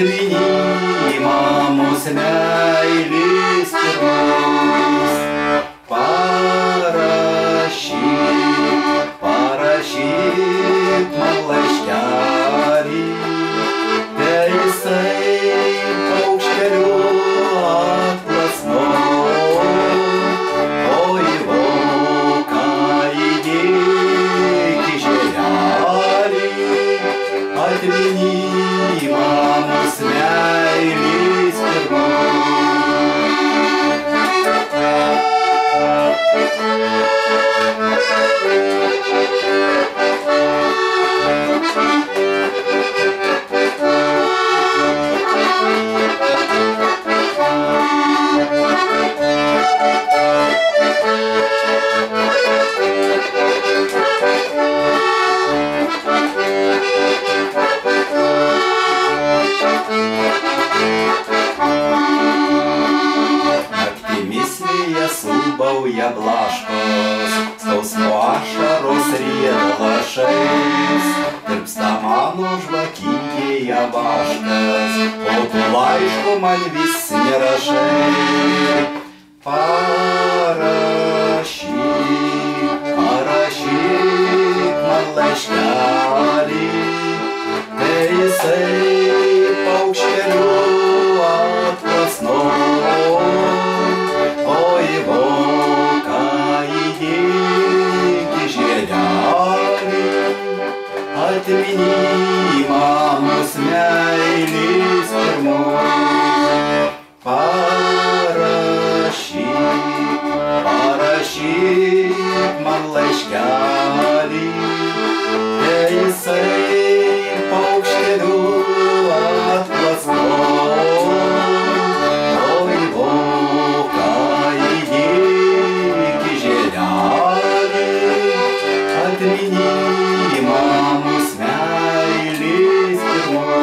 Atmini mamos meilės pirmos. Parašyk man laiškelį, te jisai paukšteliu atplasnos, o į voką įdėk žiedelį. Atmini mamos meilės pirmos. Sulbauja blaškos, skausmo ašaros rieda lašais, tirpsta mano žvakytėje vaškas, o tu laiško man vis nerašai. Parašyk man laiškelį, te jisai paukšteliu atplasnos, o į voką įdėk žiedelį. Atmini mamos meilės pirmos. Parašyk man laiškelį, te jisai paukšteliu atplasnos, o į voką įdėk žiedelį. Atmini mamos meilės pirmos.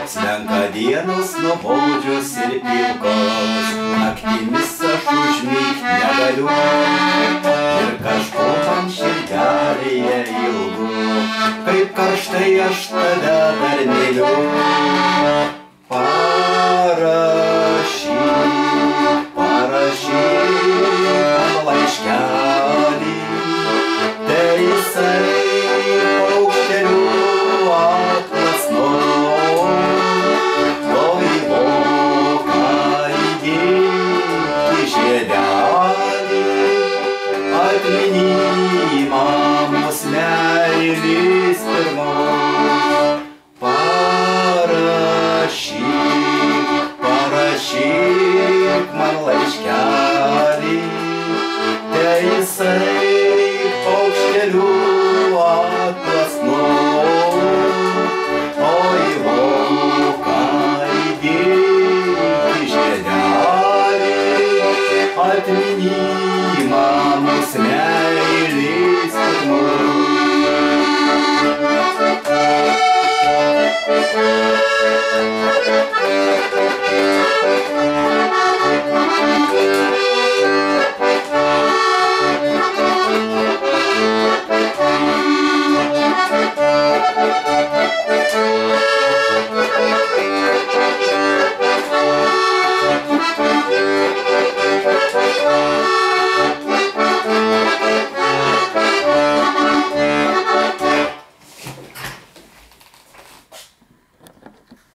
Slenka dienos nuobodžios ir ilgos, naktimis aš užmigt negaliu, ir kažko man širdelėje ilgu, kaip karštai aš tave dar myliu.